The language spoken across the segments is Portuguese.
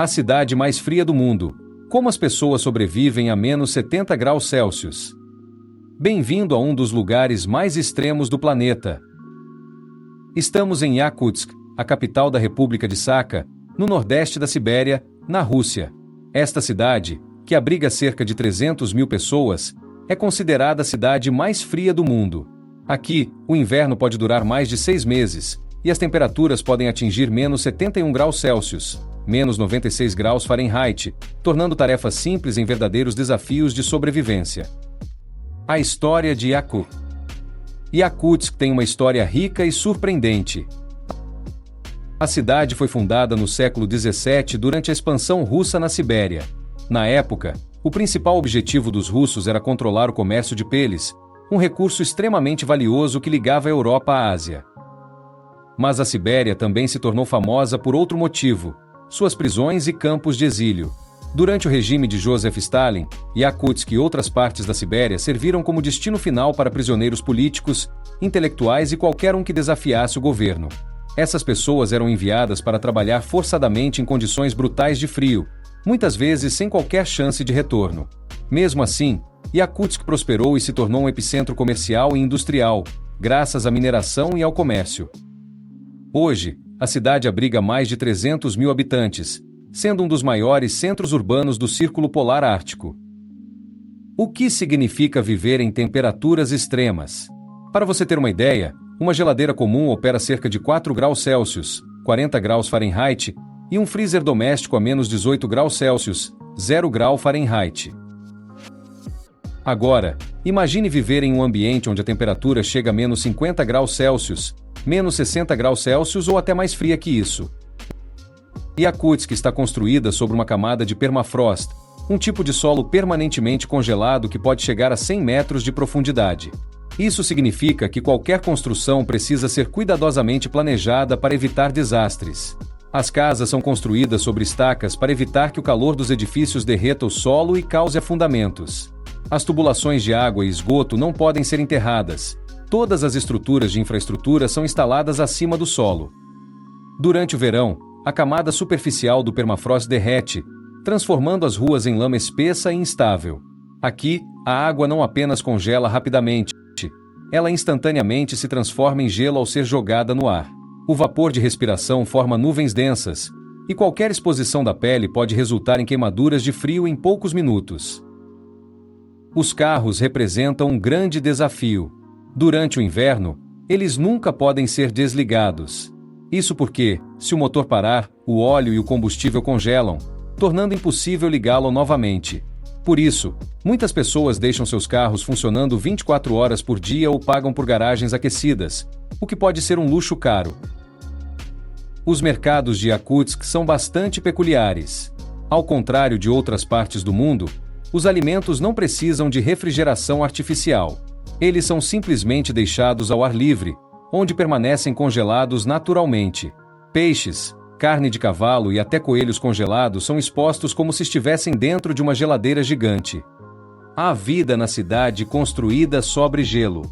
A cidade mais fria do mundo. Como as pessoas sobrevivem a menos 70 graus Celsius? Bem-vindo a um dos lugares mais extremos do planeta. Estamos em Yakutsk, a capital da República de Sakha, no nordeste da Sibéria, na Rússia. Esta cidade, que abriga cerca de 300 mil pessoas, é considerada a cidade mais fria do mundo. Aqui, o inverno pode durar mais de 6 meses, e as temperaturas podem atingir menos 71 graus Celsius, menos 96 graus Fahrenheit, tornando tarefas simples em verdadeiros desafios de sobrevivência. A história de Yakutsk. Yakutsk tem uma história rica e surpreendente. A cidade foi fundada no século XVII durante a expansão russa na Sibéria. Na época, o principal objetivo dos russos era controlar o comércio de peles, um recurso extremamente valioso que ligava a Europa à Ásia. Mas a Sibéria também se tornou famosa por outro motivo: suas prisões e campos de exílio. Durante o regime de Joseph Stalin, Yakutsk e outras partes da Sibéria serviram como destino final para prisioneiros políticos, intelectuais e qualquer um que desafiasse o governo. Essas pessoas eram enviadas para trabalhar forçadamente em condições brutais de frio, muitas vezes sem qualquer chance de retorno. Mesmo assim, Yakutsk prosperou e se tornou um epicentro comercial e industrial, graças à mineração e ao comércio. Hoje, a cidade abriga mais de 300 mil habitantes, sendo um dos maiores centros urbanos do Círculo Polar Ártico. O que significa viver em temperaturas extremas? Para você ter uma ideia, uma geladeira comum opera cerca de 4 graus Celsius, 40 graus Fahrenheit, e um freezer doméstico a menos 18 graus Celsius, 0 grau Fahrenheit. Agora, imagine viver em um ambiente onde a temperatura chega a menos 50 graus Celsius, menos 60 graus Celsius ou até mais fria que isso. Yakutsk está construída sobre uma camada de permafrost, um tipo de solo permanentemente congelado que pode chegar a 100 metros de profundidade. Isso significa que qualquer construção precisa ser cuidadosamente planejada para evitar desastres. As casas são construídas sobre estacas para evitar que o calor dos edifícios derreta o solo e cause afundamentos. As tubulações de água e esgoto não podem ser enterradas. Todas as estruturas de infraestrutura são instaladas acima do solo. Durante o verão, a camada superficial do permafrost derrete, transformando as ruas em lama espessa e instável. Aqui, a água não apenas congela rapidamente, ela instantaneamente se transforma em gelo ao ser jogada no ar. O vapor de respiração forma nuvens densas, e qualquer exposição da pele pode resultar em queimaduras de frio em poucos minutos. Os carros representam um grande desafio. Durante o inverno, eles nunca podem ser desligados. Isso porque, se o motor parar, o óleo e o combustível congelam, tornando impossível ligá-lo novamente. Por isso, muitas pessoas deixam seus carros funcionando 24 horas por dia ou pagam por garagens aquecidas, o que pode ser um luxo caro. Os mercados de Yakutsk são bastante peculiares. Ao contrário de outras partes do mundo, os alimentos não precisam de refrigeração artificial. Eles são simplesmente deixados ao ar livre, onde permanecem congelados naturalmente. Peixes, carne de cavalo e até coelhos congelados são expostos como se estivessem dentro de uma geladeira gigante. A vida na cidade construída sobre gelo.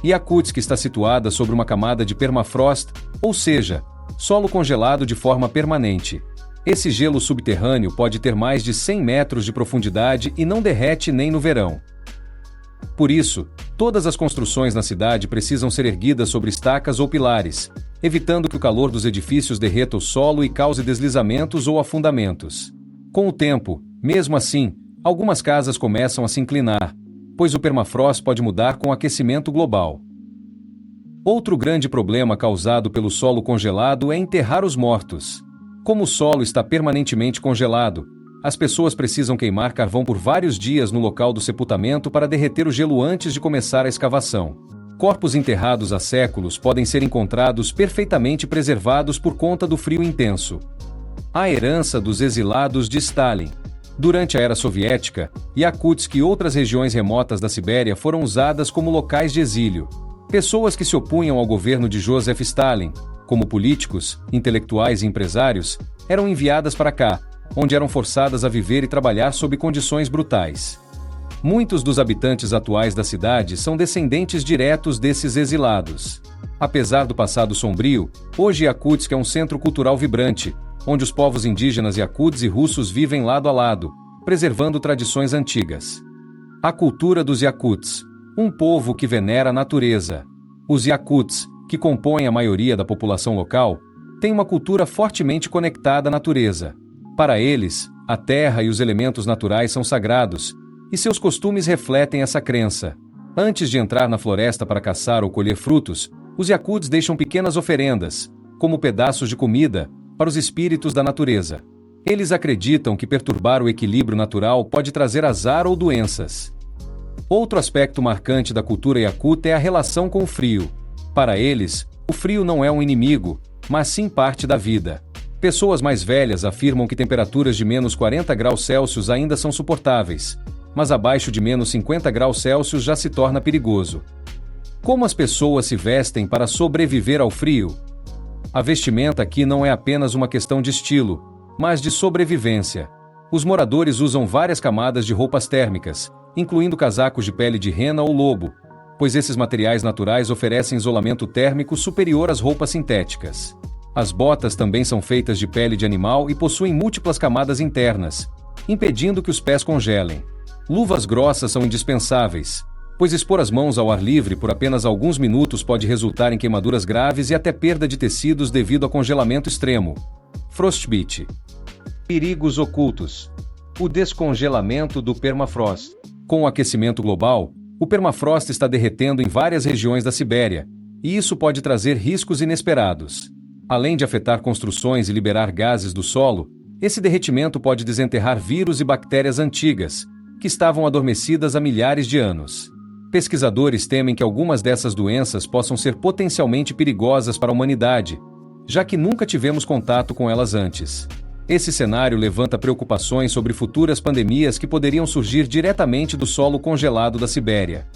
Yakutsk está situada sobre uma camada de permafrost, ou seja, solo congelado de forma permanente. Esse gelo subterrâneo pode ter mais de 100 metros de profundidade e não derrete nem no verão. Por isso, todas as construções na cidade precisam ser erguidas sobre estacas ou pilares, evitando que o calor dos edifícios derreta o solo e cause deslizamentos ou afundamentos. Com o tempo, mesmo assim, algumas casas começam a se inclinar, pois o permafrost pode mudar com o aquecimento global. Outro grande problema causado pelo solo congelado é enterrar os mortos. Como o solo está permanentemente congelado, as pessoas precisam queimar carvão por vários dias no local do sepultamento para derreter o gelo antes de começar a escavação. Corpos enterrados há séculos podem ser encontrados perfeitamente preservados por conta do frio intenso. A herança dos exilados de Stalin. Durante a era soviética, Yakutsk e outras regiões remotas da Sibéria foram usadas como locais de exílio. Pessoas que se opunham ao governo de Joseph Stalin, como políticos, intelectuais e empresários, eram enviadas para cá, onde eram forçadas a viver e trabalhar sob condições brutais. Muitos dos habitantes atuais da cidade são descendentes diretos desses exilados. Apesar do passado sombrio, hoje Yakutsk é um centro cultural vibrante, onde os povos indígenas iacuts e russos vivem lado a lado, preservando tradições antigas. A cultura dos iacuts, um povo que venera a natureza. Os iacuts, que compõem a maioria da população local, têm uma cultura fortemente conectada à natureza. Para eles, a terra e os elementos naturais são sagrados, e seus costumes refletem essa crença. Antes de entrar na floresta para caçar ou colher frutos, os iacuts deixam pequenas oferendas, como pedaços de comida, para os espíritos da natureza. Eles acreditam que perturbar o equilíbrio natural pode trazer azar ou doenças. Outro aspecto marcante da cultura iacuta é a relação com o frio. Para eles, o frio não é um inimigo, mas sim parte da vida. Pessoas mais velhas afirmam que temperaturas de menos 40 graus Celsius ainda são suportáveis, mas abaixo de menos 50 graus Celsius já se torna perigoso. Como as pessoas se vestem para sobreviver ao frio? A vestimenta aqui não é apenas uma questão de estilo, mas de sobrevivência. Os moradores usam várias camadas de roupas térmicas, incluindo casacos de pele de rena ou lobo, pois esses materiais naturais oferecem isolamento térmico superior às roupas sintéticas. As botas também são feitas de pele de animal e possuem múltiplas camadas internas, impedindo que os pés congelem. Luvas grossas são indispensáveis, pois expor as mãos ao ar livre por apenas alguns minutos pode resultar em queimaduras graves e até perda de tecidos devido a congelamento extremo. Frostbite. Perigos ocultos. O descongelamento do permafrost. Com o aquecimento global, o permafrost está derretendo em várias regiões da Sibéria, e isso pode trazer riscos inesperados. Além de afetar construções e liberar gases do solo, esse derretimento pode desenterrar vírus e bactérias antigas, que estavam adormecidas há milhares de anos. Pesquisadores temem que algumas dessas doenças possam ser potencialmente perigosas para a humanidade, já que nunca tivemos contato com elas antes. Esse cenário levanta preocupações sobre futuras pandemias que poderiam surgir diretamente do solo congelado da Sibéria.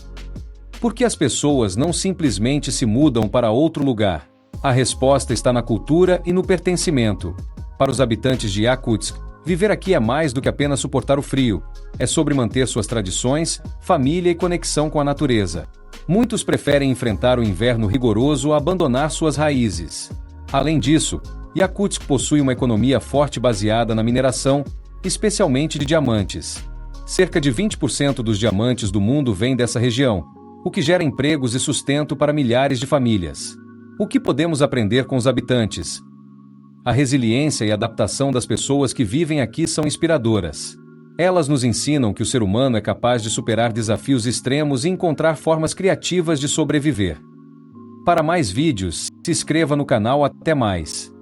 Por que as pessoas não simplesmente se mudam para outro lugar? A resposta está na cultura e no pertencimento. Para os habitantes de Yakutsk, viver aqui é mais do que apenas suportar o frio. É sobre manter suas tradições, família e conexão com a natureza. Muitos preferem enfrentar o inverno rigoroso ou abandonar suas raízes. Além disso, Yakutsk possui uma economia forte baseada na mineração, especialmente de diamantes. Cerca de 20% dos diamantes do mundo vêm dessa região, o que gera empregos e sustento para milhares de famílias. O que podemos aprender com os habitantes? A resiliência e adaptação das pessoas que vivem aqui são inspiradoras. Elas nos ensinam que o ser humano é capaz de superar desafios extremos e encontrar formas criativas de sobreviver. Para mais vídeos, se inscreva no canal. Até mais!